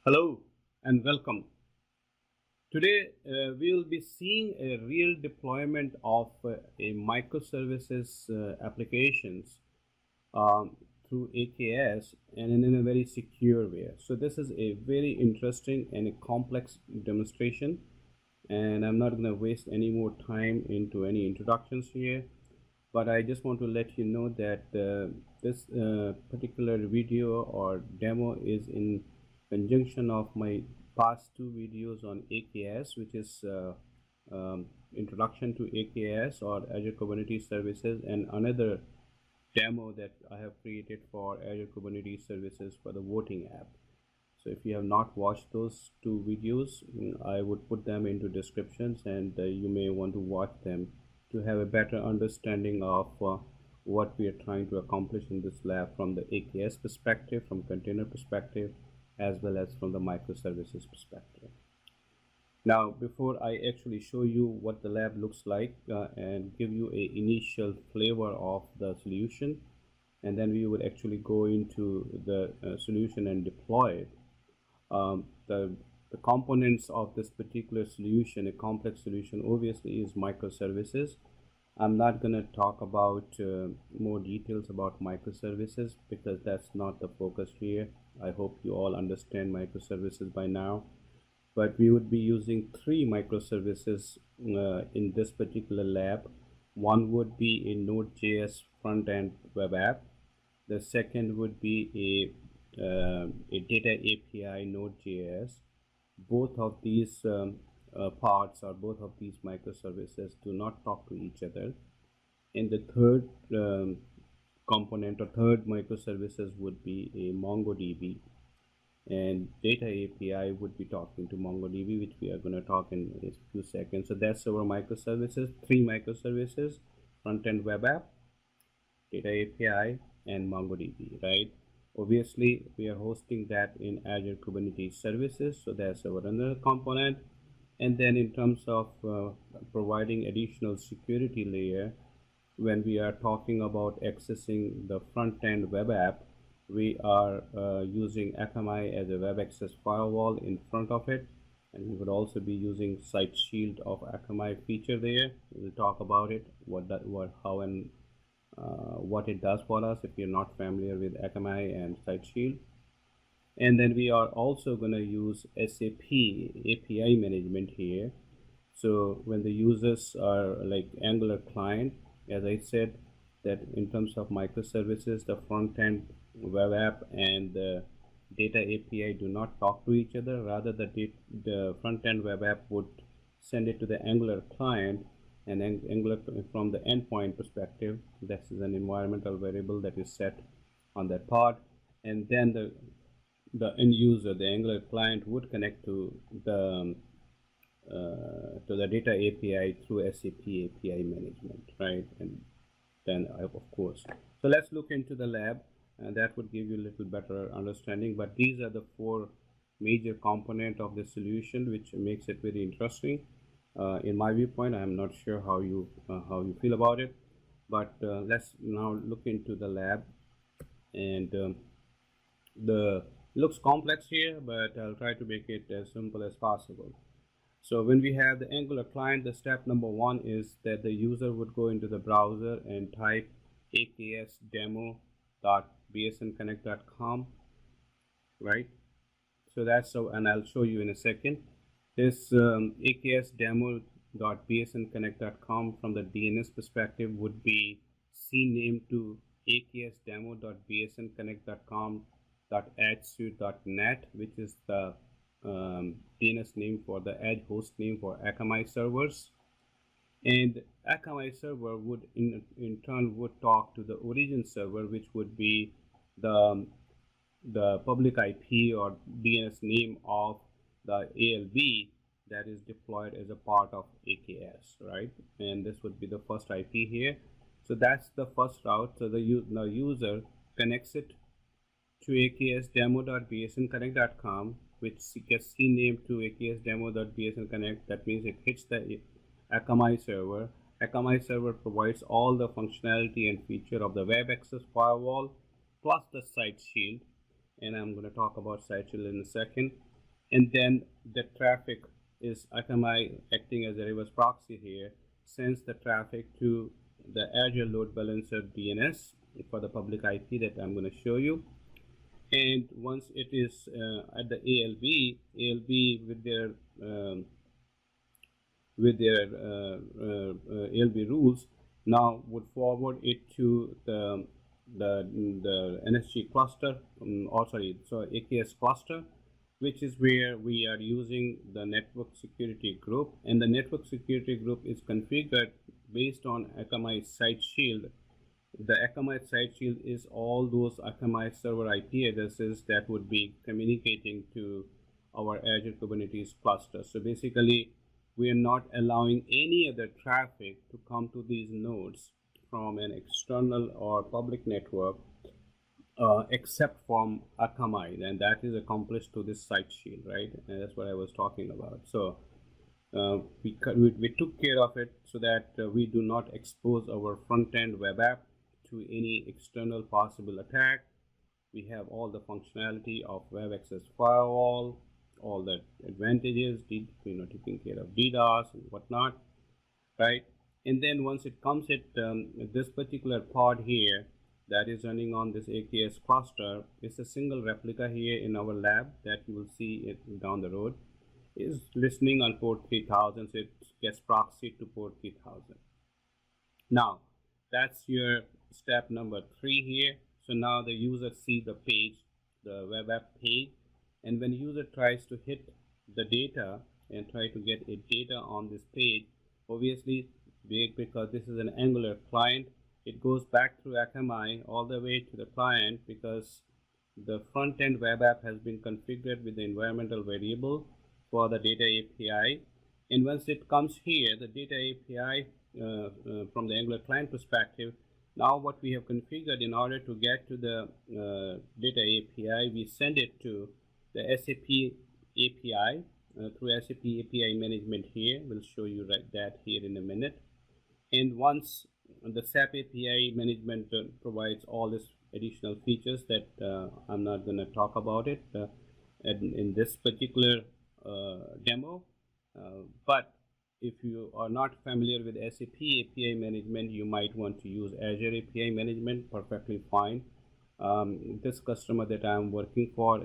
Hello and welcome. Today we will be seeing a real deployment of a microservices applications um, through AKS and in a very secure way. So this is a very interesting and a complex demonstration, and I'm not going to waste any more time into any introductions here, but I just want to let you know that this particular video or demo is in conjunction of my past two videos on AKS, which is introduction to AKS or Azure Kubernetes Services, and another demo that I have created for Azure Kubernetes Services for the voting app. So if you have not watched those two videos, I would put them into descriptions, and you may want to watch them to have a better understanding of what we are trying to accomplish in this lab from the AKS perspective, from container perspective, as well as from the microservices perspective. Now, before I actually show you what the lab looks like and give you a initial flavor of the solution, and then we would actually go into the solution and deploy it. The components of this particular solution, a complex solution, obviously is microservices. I'm not going to talk about more details about microservices because that's not the focus here. I hope you all understand microservices by now. But we would be using three microservices in this particular lab. One would be a Node.js front-end web app. The second would be a data API Node.js. Both of these parts or both of these microservices do not talk to each other. And the third component or third microservices would be a MongoDB, and data API would be talking to MongoDB, which we are going to talk in a few seconds. So that's our microservices, three microservices: front-end web app, data API, and MongoDB, right? Obviously, we are hosting that in Azure Kubernetes Services, so that's our another component. And then in terms of providing additional security layer, when we are talking about accessing the front-end web app, we are using Akamai as a web access firewall in front of it, and we would also be using Site Shield of Akamai feature there. We'll talk about it, how and what it does for us if you're not familiar with Akamai and Site Shield. And then we are also going to use SAP API management here. So when the users are like Angular client, as I said, that in terms of microservices, the front end web app and the data API do not talk to each other. Rather, the front end web app would send it to the Angular client, and Angular from the endpoint perspective, this is an environmental variable that is set on that pod, and then the end user, the Angular client, would connect to the data API through SAP API management, right? And then of course, so let's look into the lab, and that would give you a little better understanding. But these are the four major components of the solution, which makes it very interesting. In my viewpoint, I'm not sure how you feel about it, but let's now look into the lab. And the looks complex here, but I'll try to make it as simple as possible. So when we have the Angular client, the step number one is that the user would go into the browser and type aksdemo.bsnconnect.com, right? So that's so, and I'll show you in a second. This aksdemo.bsnconnect.com from the DNS perspective would be cnamed to aksdemo.bsnconnect.com.edgesuite.net, which is the DNS name for the edge host name for Akamai servers. And Akamai server would in turn would talk to the origin server, which would be the public IP or DNS name of the ALV that is deployed as a part of AKS, right? And this would be the first IP here. So that's the first route. So the user connects it to aksdemo.bsnconnect.com, which gets renamed to aksdemo.bsnconnect. That means it hits the Akamai server. Akamai server provides all the functionality and feature of the web access firewall plus the site shield, and I'm going to talk about site shield in a second. and then the traffic is Akamai acting as a reverse proxy here, sends the traffic to the Azure Load Balancer DNS for the public IP that I'm going to show you. And once it is at the ALB um, with their ALB rules now would forward it to the NSG cluster, so AKS cluster, which is where we are using the network security group, and the network security group is configured based on Akamai Site Shield. The Akamai Site Shield is all those Akamai server IP addresses that would be communicating to our Azure Kubernetes cluster. So basically, we are not allowing any other traffic to come to these nodes from an external or public network except from Akamai, and that is accomplished to this site shield, right? And that's what I was talking about. So we took care of it so that we do not expose our front-end web app to any external possible attack. We have all the functionality of web access firewall, all the advantages, taking care of DDoS and whatnot, right? And then once it comes at this particular pod here that is running on this AKS cluster, it's a single replica here in our lab that you will see it down the road, is listening on port 3000, so it gets proxied to port 3000. Now, that's your step number 3 here. So now the user sees the page, the web app page, and when user tries to hit the data and try to get a data on this page, obviously, because this is an Angular client, it goes back through Akamai all the way to the client because the front-end web app has been configured with the environmental variable for the data API. And once it comes here, the data API from the Angular client perspective, now what we have configured in order to get to the data API, we send it to the SAP API through SAP API management here. We'll show you that here in a minute. And once the SAP API management provides all these additional features that I'm not going to talk about it in this particular demo, but if you are not familiar with SAP API management, you might want to use Azure API management, perfectly fine. This customer that I'm working for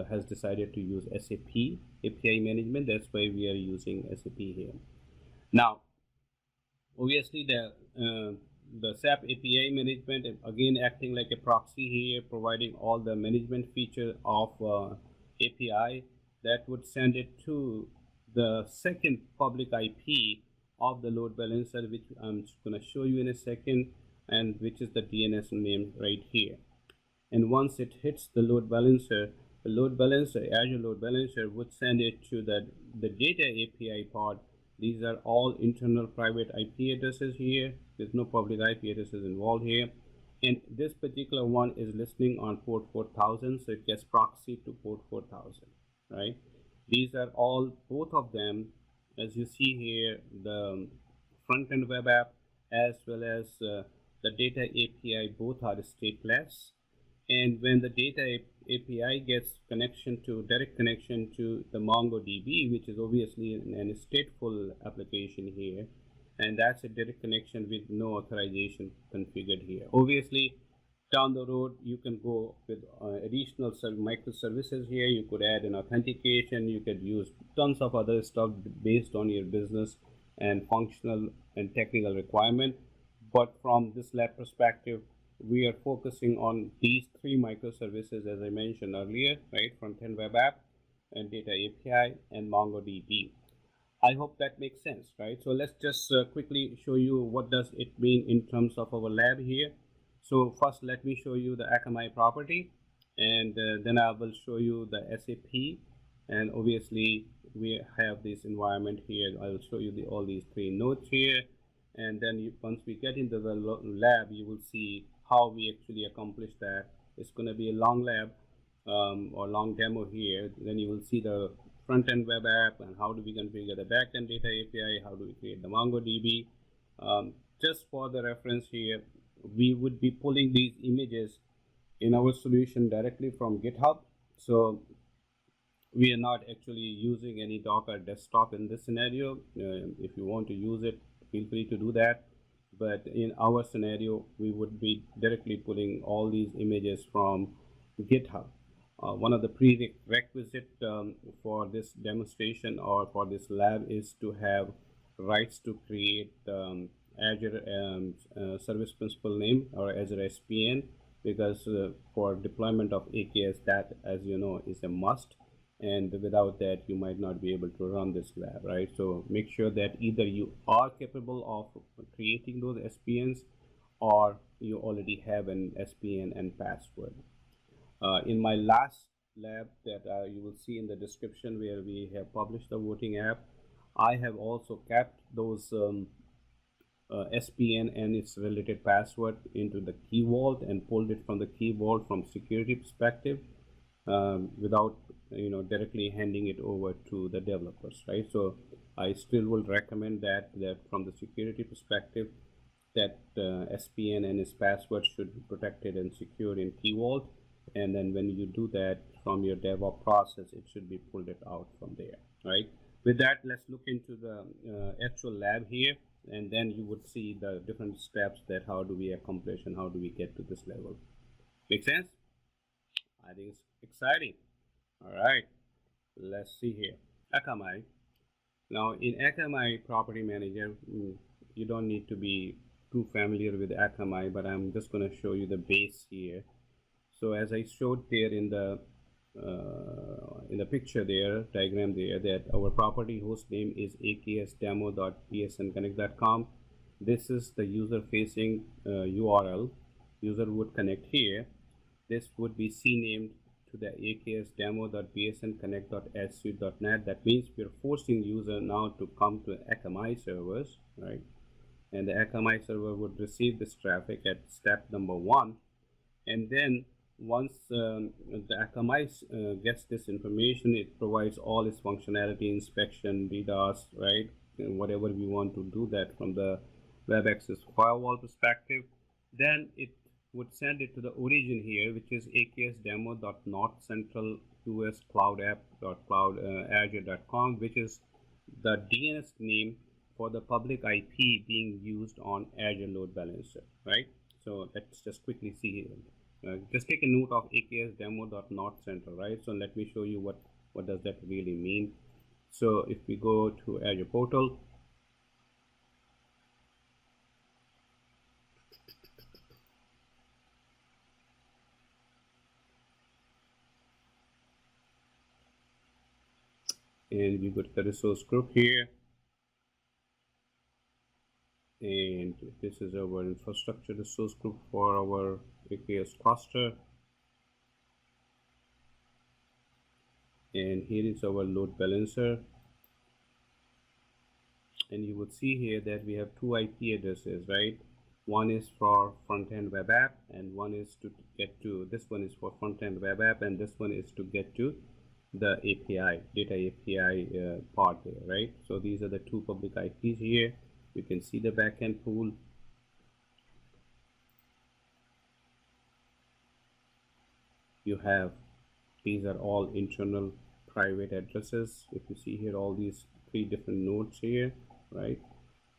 has decided to use SAP API management. That's why we are using SAP here. Now, obviously the SAP API management, again acting like a proxy here, providing all the management feature of API that would send it to the second public IP of the load balancer, which I'm going to show you in a second, and which is the DNS name right here. And once it hits the load balancer, Azure load balancer would send it to the data API pod. These are all internal private IP addresses here. There's no public IP addresses involved here. And this particular one is listening on port 4000, so it gets proxy to port 4000, right? These are all, both of them, as you see here, the front-end web app as well as the data API, both are stateless. And when the data API gets direct connection to the MongoDB, which is obviously a stateful application here, and that's a direct connection with no authorization configured here. Obviously, down the road, you can go with additional microservices here. You could add an authentication. You could use tons of other stuff based on your business and functional and technical requirement. But from this lab perspective, we are focusing on these 3 microservices, as I mentioned earlier, right? Front-end web app and data API and MongoDB. I hope that makes sense, right? So let's just quickly show you what does it mean in terms of our lab here. So first, let me show you the Akamai property, and then I will show you the SAP, and obviously we have this environment here. I will show you all these 3 nodes here, and then once we get into the lab, you will see how we actually accomplish that. It's going to be a long lab or long demo here. Then you will see the front-end web app and how do we configure the back-end data API, how do we create the MongoDB. Just for the reference here, we would be pulling these images in our solution directly from GitHub. So We are not actually using any Docker desktop in this scenario. If you want to use it, feel free to do that. But in our scenario, we would be directly pulling all these images from GitHub. One of the prerequisite for this demonstration or for this lab is to have rights to create Azure service principal name or Azure SPN, because for deployment of AKS, that, as you know, is a must, and without that you might not be able to run this lab, right? So make sure that either you are capable of creating those SPNs or you already have an SPN and password. In my last lab that you will see in the description, where we have published the voting app, I have also kept those SPN and its related password into the key vault and pulled it from the key vault from security perspective, without directly handing it over to the developers, right? So I still will recommend that from the security perspective, that SPN and its password should be protected and secured in Key Vault, and then when you do that from your DevOps process, it should be pulled it out from there, right? With that, let's look into the actual lab here, and then you would see the different steps that how do we accomplish and how do we get to this level. Make sense? I think it's exciting. All right, let's see here. Akamai. Now in Akamai Property Manager, you don't need to be too familiar with Akamai, but I'm just going to show you the base here. So as I showed there in the picture there, diagram there, that our property host name is aksdemo.psnconnect.com. This is the user facing URL. User would connect here. This would be cnamed to the aksdemo.bsnconnect.adsuite.net. That means we're forcing user now to come to Akamai servers, right? And the Akamai server would receive this traffic at step number 1, and then once the Akamai gets this information, it provides all its functionality, inspection, DDoS, right? And whatever we want to do that from the web access firewall perspective, then it would send it to the origin here, which is aksdemo.northcentralUSCloudApp.cloud.azure.com, which is the DNS name for the public IP being used on Azure Load Balancer, right? So let's just quickly see here. Just take a note of aksdemo.northcentral, right? So let me show you what does that really mean. So if we go to Azure portal, and we go to the resource group here, and this is our infrastructure resource group for our AKS cluster, and here is our load balancer. And you would see here that we have 2 IP addresses, right? One is for front-end web app, and one is to get to, this one is for front-end web app, and this one is to get to the API, data API part there, right? So these are the 2 public IPs here. You can see the backend pool. You have, these are all internal private addresses. If you see here, all these 3 different nodes here, right?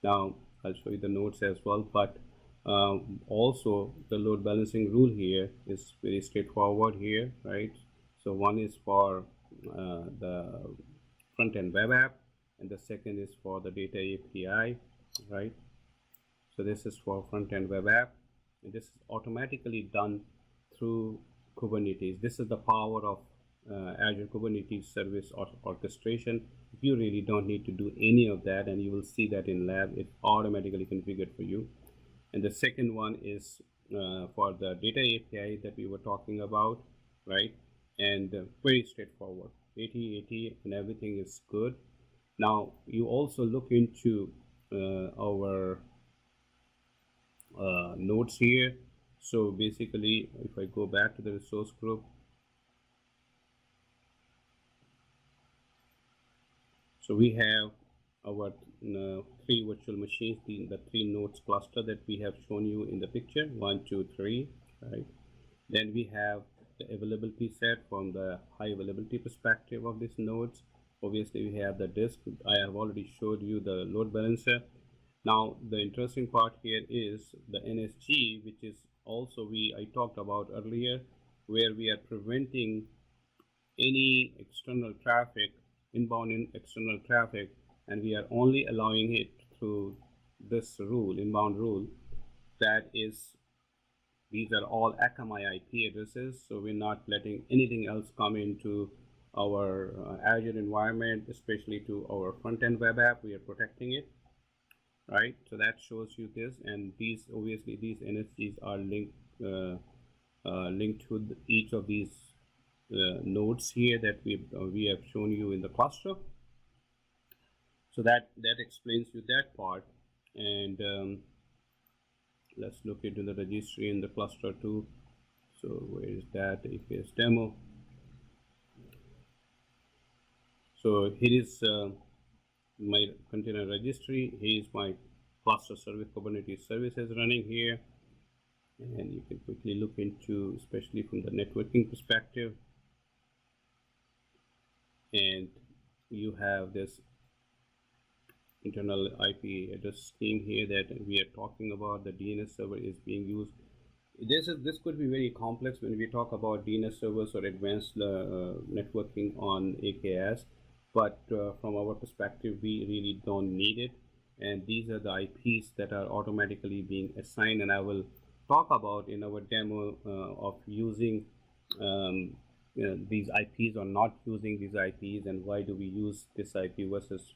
Now I'll show you the nodes as well, but also the load balancing rule here is very straightforward here, right? So one is for the front-end web app, and the second is for the data API, right? So this is for front-end web app, and this is automatically done through Kubernetes. This is the power of Azure Kubernetes service orchestration. You really don't need to do any of that, and you will see that in lab. It's automatically configured for you. And the second one is for the data API that we were talking about, right? And very straightforward, 80/80, and everything is good. Now you also look into our nodes here. So basically, if I go back to the resource group, so we have our 3 virtual machines, the 3 nodes cluster that we have shown you in the picture, 1, 2, 3, right? Then we have the availability set from the high availability perspective of these nodes. Obviously, we have the disk. I have already showed you the load balancer. Now, the interesting part here is the NSG, which is also I talked about earlier, where we are preventing any external traffic, inbound and external traffic, and we are only allowing it through this rule, inbound rule, that is, these are all Akamai IP addresses, so we're not letting anything else come into our Azure environment, especially to our front-end web app. We are protecting it, right? So that shows you this, and these obviously these NSGs are linked to each of these nodes here that we have shown you in the cluster. So that explains you that part. And let's look into the registry in the cluster too. So where is that AKS demo? So here is my container registry. Here is my cluster service, Kubernetes services running here, and you can quickly look into, especially from the networking perspective, and you have this internal IP address scheme here that we are talking about. The DNS server is being used. This could be very complex when we talk about DNS servers or advanced networking on AKS, but from our perspective, we really don't need it. And these are the IPs that are automatically being assigned, and I will talk about in our demo of using these IPs or not using these IPs, and why do we use this IP versus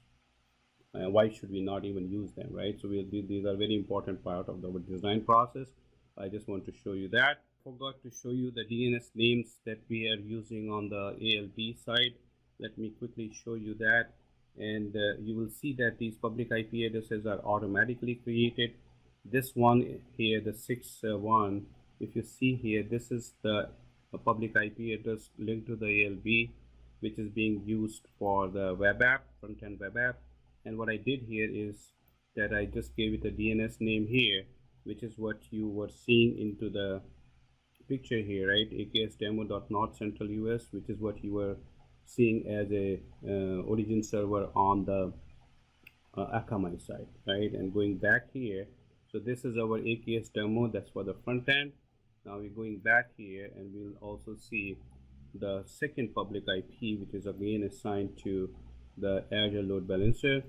why should we not even use them, right? So these are very important part of our design process. I just want to show you that. Forgot to show you the DNS names that we are using on the ALD side. Let me quickly show you that, and you will see that these public IP addresses are automatically created. This one here, the 6.1, if you see here, this is the public IP address linked to the ALB, which is being used for the web app, front-end web app. And what I did here is that I just gave it a DNS name here, which is what you were seeing into the picture here, right? AKS demo.northcentralus, which is what you were seeing as a origin server on the Akamai side, right? And going back here, so this is our AKS demo, that's for the front end. Now we're going back here, and we'll also see the second public IP, which is again assigned to the Azure load balancer.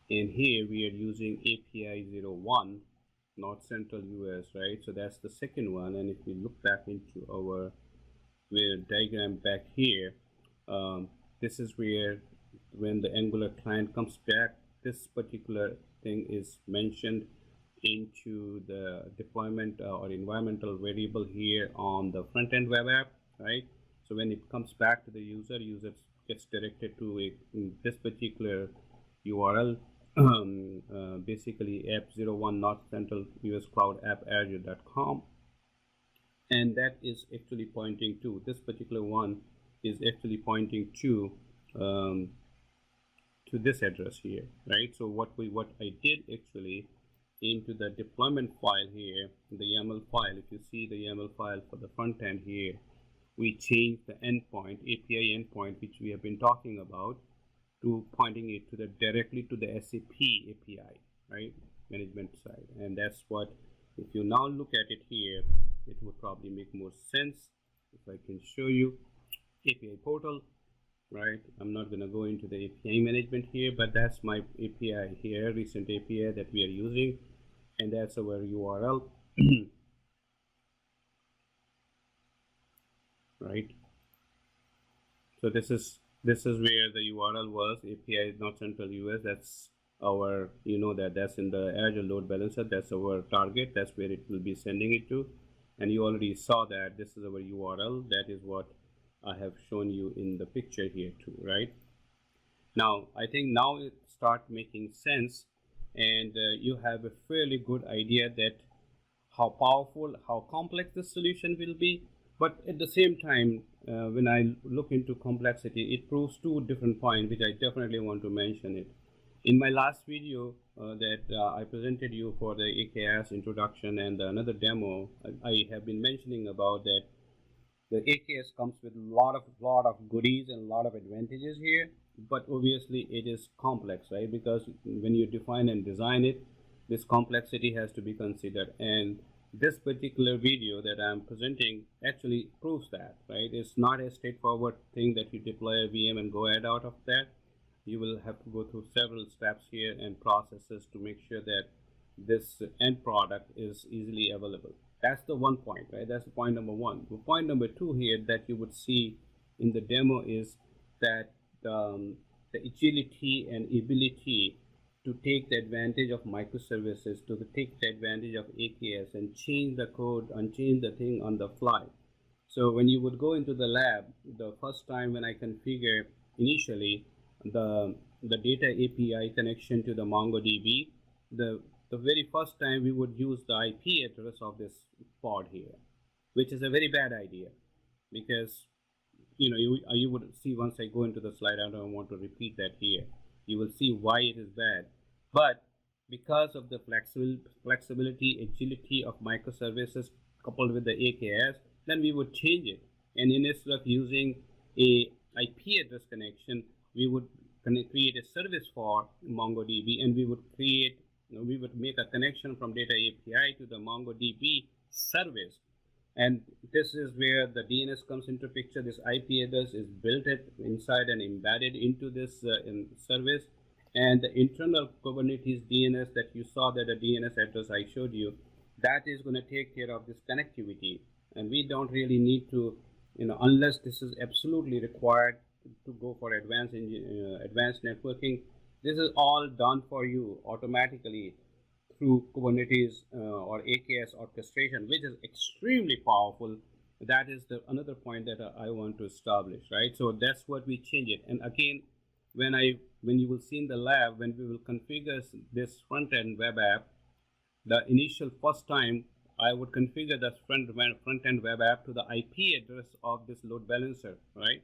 And here we are using API 01 North Central US, right? So that's the second one. And if we look back into our diagram back here, this is where when the Angular client comes back, this particular thing is mentioned into the deployment or environmental variable here on the front-end web app, right? So when it comes back to the user gets directed to this particular URL, basically app01 North Central US Cloud App Azure.com, and that is actually pointing to this particular one is actually pointing to this address here, right? So what I did actually into the deployment file here, the YAML file, if you see the YAML file for the front end here, we changed the endpoint, API endpoint, which we have been talking about, to pointing it to directly to the SAP API, right, management side. And that's what, if you now look at it here, it would probably make more sense if I can show you API portal, right? I'm not going to go into the API management here, but that's my API here, recent API that we are using, and that's our URL. Right, so this is where the URL was, API North Central US. That's our, that's in the Azure load balancer. That's our target. That's where it will be sending it to. And you already saw that this is our URL. That is what I have shown you in the picture here too, right? Now, I think now it starts making sense, and you have a fairly good idea that how powerful, how complex the solution will be. But at the same time, when I look into complexity, it proves two different points, which I definitely want to mention it. In my last video that I presented you for the AKS introduction and another demo, I have been mentioning about that The AKS comes with a lot of goodies and a lot of advantages here, but obviously it is complex, right? Because when you define and design it, this complexity has to be considered. And this particular video that I'm presenting actually proves that, right? It's not a straightforward thing that you deploy a VM and go ahead out of that. You will have to go through several steps here and processes to make sure that this end product is easily available. That's the one point, right? That's the point number one. The point number two here that you would see in the demo is that the agility and ability to take the advantage of microservices, to take the advantage of AKS and change the code and change the thing on the fly. So when you would go into the lab, the first time when I configure initially the data API connection to the MongoDB, the very first time we would use the IP address of this pod here, which is a very bad idea, because you would see once I go into the slide, I don't want to repeat that here. You will see why it is bad. But because of the flexibility, agility of microservices coupled with the AKS, then we would change it. And instead of using a IP address connection, we would create a service for MongoDB, and we would make a connection from data API to the MongoDB service. And this is where the DNS comes into picture. This IP address is built inside and embedded into this service. And the internal Kubernetes DNS that you saw, that the DNS address I showed you, that is going to take care of this connectivity. And we don't really need to, unless this is absolutely required to go for advanced networking, this is all done for you automatically through Kubernetes or AKS orchestration, which is extremely powerful. That is another point that I want to establish, right? So that's what we change it. And again, when you will see in the lab, when we will configure this front-end web app, the initial first time I would configure the front-end web app to the IP address of this load balancer, right?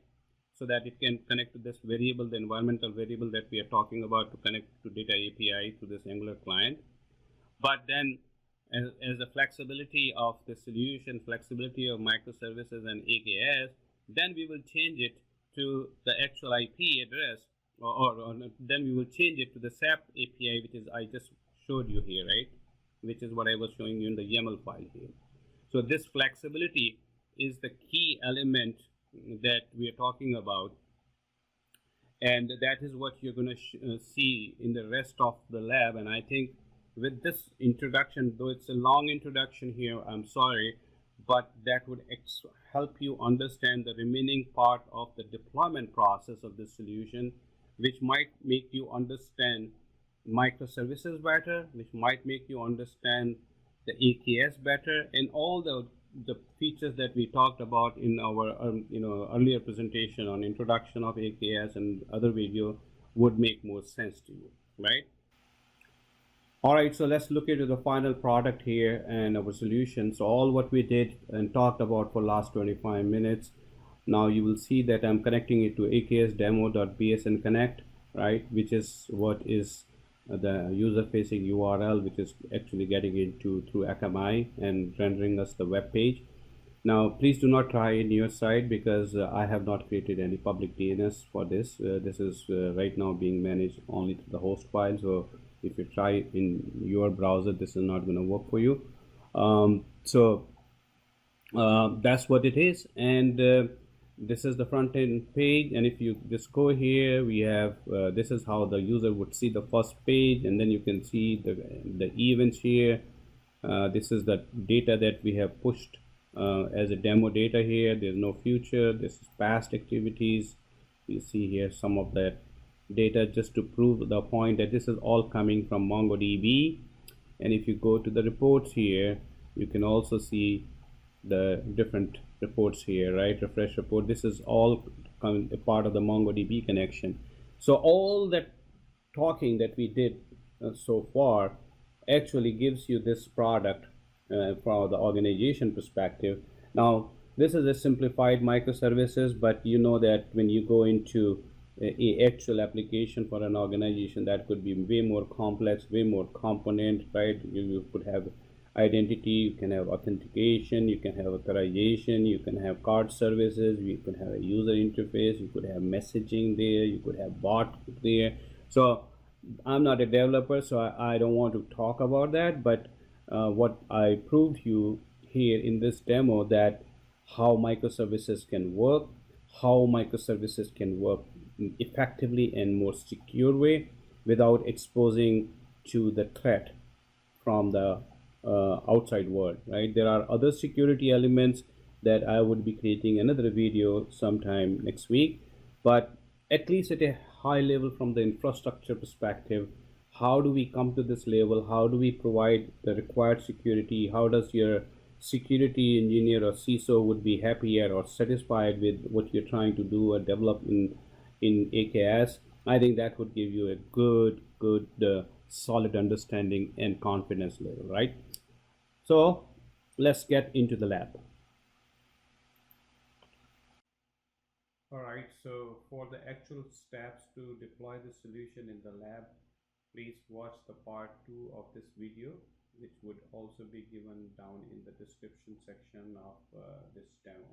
So that it can connect to this variable, the environmental variable that we are talking about, to connect to data API to this Angular client. But then as the flexibility of the solution, flexibility of microservices and AKS, then we will change it to the actual IP address, or then we will change it to the SAP API, which is I just showed you here, right? Which is what I was showing you in the YAML file here. So this flexibility is the key element that we are talking about, and that is what you're going to see in the rest of the lab. And I think with this introduction, though it's a long introduction here, I'm sorry, but that would help you understand the remaining part of the deployment process of this solution, which might make you understand microservices better, which might make you understand the AKS better, and all the features that we talked about in our earlier presentation on introduction of AKS and other video would make more sense to you, right? All right, so let's look into the final product here and our solution. So all what we did and talked about for last 25 minutes, now you will see that I'm connecting it to AKS demo.bsn connect, right, which is what is the user-facing URL, which is actually getting into through Akamai and rendering us the web page. Now, please do not try in your side, because I have not created any public DNS for this. This is right now being managed only through the host file. So if you try in your browser, this is not going to work for you. That's what it is. And this is the front end page, and if you just go here, we have this is how the user would see the first page, and then you can see the events here. This is the data that we have pushed as a demo data here. There's no future, this is past activities. You see here some of that data just to prove the point that this is all coming from MongoDB. And if you go to the reports here, you can also see the different reports here, right? Refresh report. This is all a part of the MongoDB connection. So all that talking that we did so far actually gives you this product from the organization perspective. Now, this is a simplified microservices, but you know that when you go into a actual application for an organization, that could be way more complex, way more component, right? You could have identity, you can have authentication, you can have authorization, you can have card services, you can have a user interface, you could have messaging there, you could have bot there. So I'm not a developer, so I don't want to talk about that, but what I proved you here in this demo, that how microservices can work, how microservices can work effectively and more secure way without exposing to the threat from the outside world, right? There are other security elements that I would be creating another video sometime next week, but at least at a high level from the infrastructure perspective, how do we come to this level? How do we provide the required security? How does your security engineer or CISO would be happier or satisfied with what you're trying to do or develop in AKS? I think that would give you a good solid understanding and confidence level, right? So let's get into the lab. All right, so for the actual steps to deploy the solution in the lab, please watch the part 2 of this video, which would also be given down in the description section of this demo.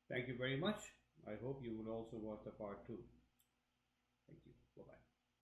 Thank you very much. I hope you will also watch the part 2. Thank you. Bye-bye.